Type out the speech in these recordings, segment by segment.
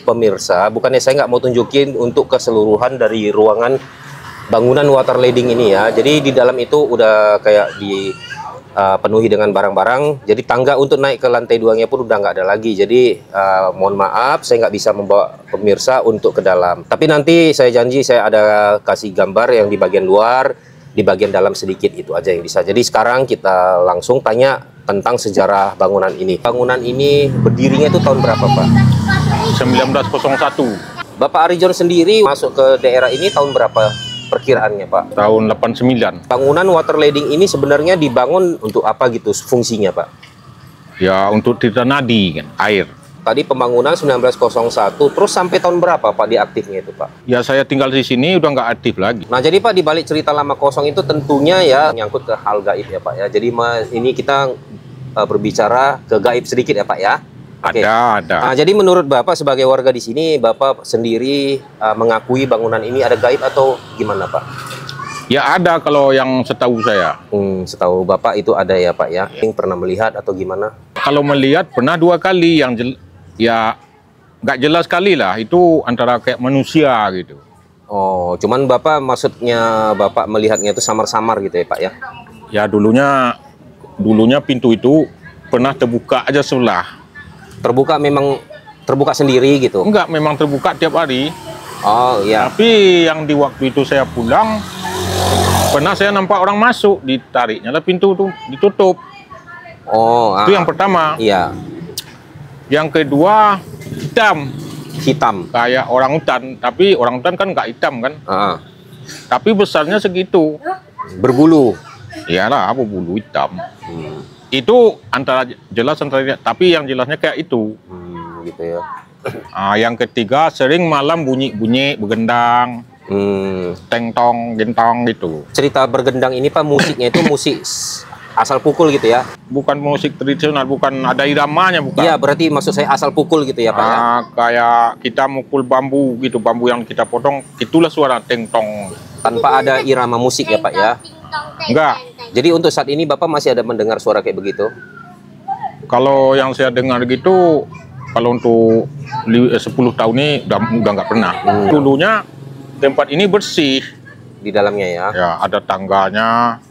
pemirsa, bukannya saya nggak mau tunjukin untuk keseluruhan dari ruangan bangunan water leading ini ya. Jadi di dalam itu udah kayak dipenuhi dengan barang-barang. Jadi tangga untuk naik ke lantai 2-nya pun udah nggak ada lagi. Jadi mohon maaf, saya nggak bisa membawa pemirsa untuk ke dalam. Tapi nanti saya janji saya ada kasih gambar yang di bagian luar, di bagian dalam sedikit, itu aja yang bisa. Jadi sekarang kita langsung tanya tentang sejarah bangunan ini. Bangunan ini berdirinya itu tahun berapa, Pak? 1901. Bapak Arijon sendiri masuk ke daerah ini tahun berapa perkiraannya, Pak? Tahun 89. Bangunan water leading ini sebenarnya dibangun untuk apa gitu fungsinya, Pak? Ya, untuk tita nadi kan, air. Tadi pembangunan 1901, terus sampai tahun berapa Pak diaktifnya itu, Pak? Ya, saya tinggal di sini udah nggak aktif lagi. Nah, jadi Pak, di balik cerita lama kosong itu tentunya ya nyangkut ke hal gaib ya, Pak ya. Jadi ini kita berbicara ke gaib sedikit ya, Pak ya. Oke. Ada. Nah, jadi menurut Bapak sebagai warga di sini, Bapak sendiri mengakui bangunan ini ada gaib atau gimana, Pak? Ya, ada kalau yang setahu saya. Setahu Bapak itu ada ya, Pak ya. Yang pernah melihat atau gimana? Kalau melihat pernah 2 kali yang ya nggak jelas sekali lah. Itu antara kayak manusia gitu. Oh, cuman Bapak maksudnya Bapak melihatnya itu samar-samar gitu ya, Pak ya? Ya, dulunya pintu itu pernah terbuka aja sebelah. Terbuka, memang terbuka sendiri gitu? Enggak, memang terbuka tiap hari. Oh iya. Tapi yang di waktu itu saya pulang, pernah saya nampak orang masuk, ditariknya lah pintu tuh ditutup. Oh, itu yang pertama. Iya. Yang kedua, hitam. Hitam. Kayak orang hutan, tapi orang hutan kan nggak hitam kan. Tapi besarnya segitu. Berbulu. Iyalah, berbulu hitam. Itu antara jelas antara, tapi yang jelasnya kayak itu. Gitu ya. Yang ketiga, sering malam bunyi-bunyi bergendang. Teng-tong, gentong gitu. Cerita bergendang ini Pak, musiknya itu musik asal pukul gitu ya? Bukan musik tradisional, bukan ada iramanya, bukan. Iya, berarti maksud saya asal pukul gitu ya, Pak ya? Kayak kita mukul bambu gitu, bambu yang kita potong, itulah suara teng-tong. Tanpa ada irama musik ya, Pak ya? Enggak. Jadi untuk saat ini Bapak masih ada mendengar suara kayak begitu? Kalau yang saya dengar gitu, kalau untuk 10 tahun ini udah nggak pernah. Dulunya tempat ini bersih. Di dalamnya ya? Ya, ada tangganya.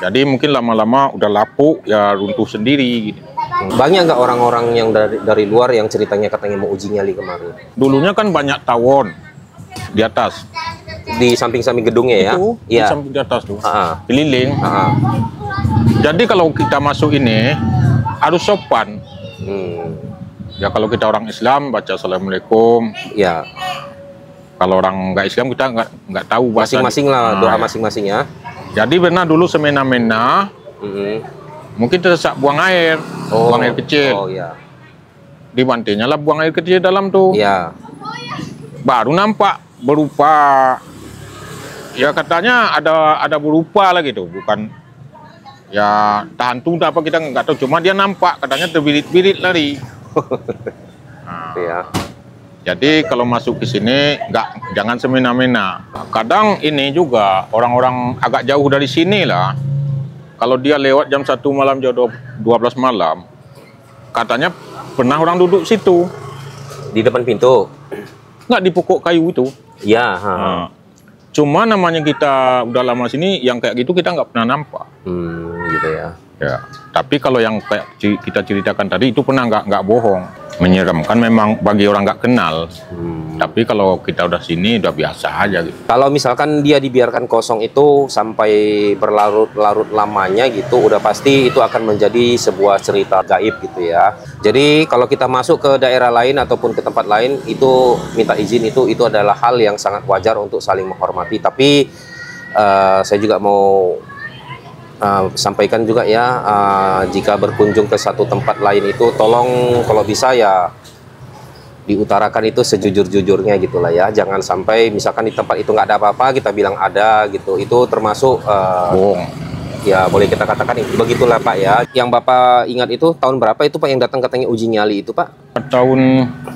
Jadi mungkin lama-lama udah lapuk, ya runtuh sendiri gitu. Banyak nggak orang-orang yang dari luar yang ceritanya katanya mau uji nyali kemarin? Dulunya kan banyak tawon di atas. Di samping-samping gedungnya ya? Itu, ya. di samping di atas tuh. Keliling. Jadi kalau kita masuk ini harus sopan. Ya, kalau kita orang Islam baca Assalamualaikum. Ya. Kalau orang nggak Islam kita nggak tahu bahasa. Masing-masing lah, doa masing-masing ya. Jadi benar dulu semena-mena. Mungkin tersesak buang air, buang air kecil. Oh iya. Dibantinya lah buang air kecil dalam tuh. Iya. Baru nampak berupa, ya katanya ada berupa lah gitu, bukan ya hantu apa kita nggak tahu, cuma dia nampak katanya terbirit-birit lari. Ya. Jadi kalau masuk ke sini jangan semena-mena. Kadang ini juga orang-orang agak jauh dari sini lah, kalau dia lewat jam 1 malam, jam 12 malam, katanya pernah orang duduk situ. Di depan pintu? Nggak, di pokok kayu itu. Ya. Cuma namanya kita udah lama sini, yang kayak gitu kita nggak pernah nampak. Gitu ya. Ya. Tapi kalau yang kayak kita ceritakan tadi itu pernah nggak bohong. Menyeramkan memang bagi orang nggak kenal. Tapi kalau kita udah sini udah biasa aja gitu. Kalau misalkan dia dibiarkan kosong itu sampai berlarut-larut lamanya gitu, udah pasti itu akan menjadi sebuah cerita gaib gitu ya. Jadi kalau kita masuk ke daerah lain ataupun ke tempat lain, itu minta izin itu adalah hal yang sangat wajar untuk saling menghormati. Tapi saya juga mau sampaikan juga ya, jika berkunjung ke satu tempat lain itu tolong kalau bisa ya diutarakan itu sejujur-jujurnya gitulah ya. Jangan sampai misalkan di tempat itu nggak ada apa-apa kita bilang ada gitu, itu termasuk bohong. Ya boleh kita katakan begitulah Pak ya. Yang Bapak ingat itu tahun berapa itu Pak yang datang katanya uji nyali itu Pak? Tahun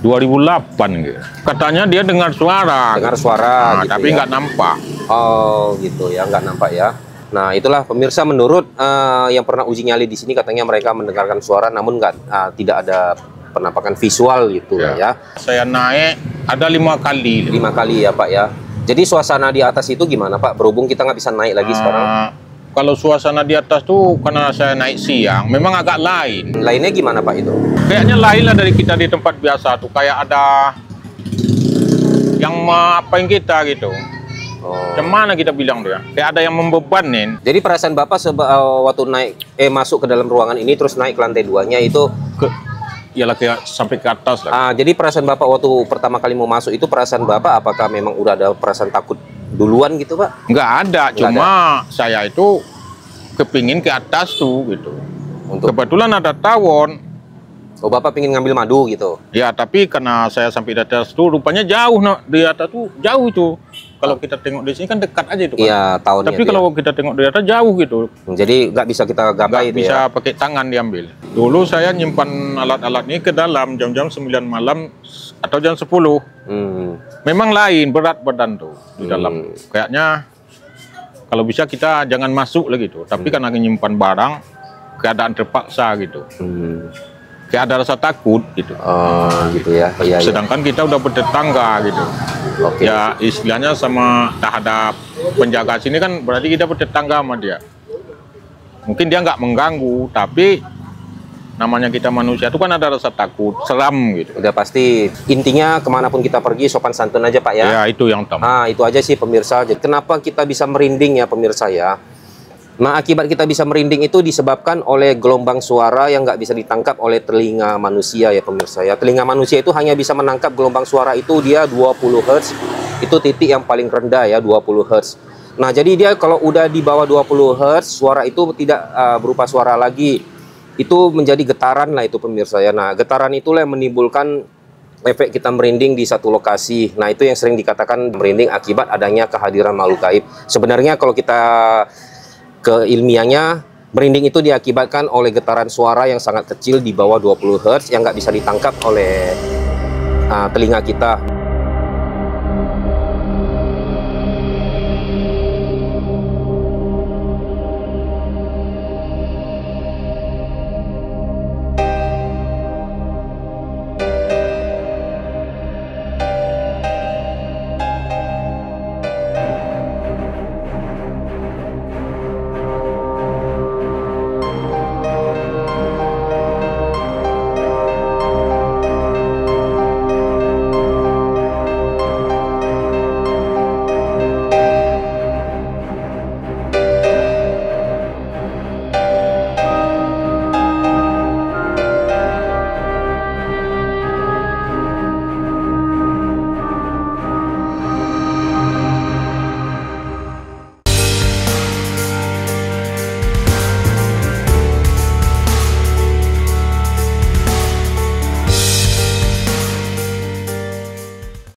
2008 gitu. Katanya dia dengar suara. Dengar suara gitu, tapi nggak nampak. Oh gitu ya, nggak nampak ya. Nah itulah pemirsa, menurut yang pernah uji nyali di sini katanya mereka mendengarkan suara namun tidak ada penampakan visual gitu ya. Saya naik ada 5 kali. 5 kali ya Pak ya. Jadi suasana di atas itu gimana Pak? Berhubung kita nggak bisa naik lagi sekarang. Kalau suasana di atas tuh karena saya naik siang, memang agak lain. Lainnya gimana Pak itu? Kayaknya lain lah dari kita di tempat biasa tuh. Kayak ada yang apain kita gitu. Gimana kita bilang tuh ya? Kayak ada yang membebanin. Jadi perasaan Bapak waktu naik masuk ke dalam ruangan ini terus naik ke lantai 2-nya itu Iyalah kayak sampai ke atas lah. jadi perasaan Bapak waktu pertama kali mau masuk itu perasaan Bapak apakah memang udah ada perasaan takut duluan gitu Pak? Nggak ada, cuma saya itu kepingin ke atas tuh gitu. Kebetulan ada tawon. Oh Bapak pengen ngambil madu gitu? Ya tapi karena saya sampai di atas tuh rupanya jauh, di atas tuh jauh tuh. Kalau kita tengok di sini kan dekat aja itu kan. Iya, tahunnya. Tapi kalau kita tengok di atas jauh gitu. Jadi nggak bisa kita gapai itu bisa ya? pakai tangan diambil. Dulu saya nyimpan alat-alat ini ke dalam jam-jam 9 malam atau jam 10. Memang lain, berat badan tuh di dalam. Kayaknya kalau bisa kita jangan masuk lagi tuh. Tapi karena nyimpan barang, keadaan terpaksa gitu. Kayak ada rasa takut gitu. Gitu ya. Sedangkan kita udah bertetangga gitu. Ya istilahnya sama terhadap penjaga sini kan berarti kita bertetangga sama dia. Mungkin dia nggak mengganggu, tapi namanya kita manusia itu kan ada rasa takut, seram gitu. Udah pasti intinya kemanapun kita pergi sopan santun aja Pak ya. Ya itu yang utama. Itu aja sih pemirsa. Jadi kenapa kita bisa merinding ya pemirsa ya? Nah akibat kita bisa merinding itu disebabkan oleh gelombang suara yang nggak bisa ditangkap oleh telinga manusia ya pemirsa ya. Telinga manusia itu hanya bisa menangkap gelombang suara itu dia 20 Hz. Itu titik yang paling rendah ya 20 Hz. Nah jadi dia kalau udah di bawah 20 Hz suara itu tidak berupa suara lagi. Itu menjadi getaran lah itu pemirsa ya. Nah getaran itulah yang menimbulkan efek kita merinding di satu lokasi. Nah itu yang sering dikatakan merinding akibat adanya kehadiran makhluk gaib. Sebenarnya kalau kita keilmiahnya, merinding itu diakibatkan oleh getaran suara yang sangat kecil di bawah 20 Hz yang nggak bisa ditangkap oleh telinga kita.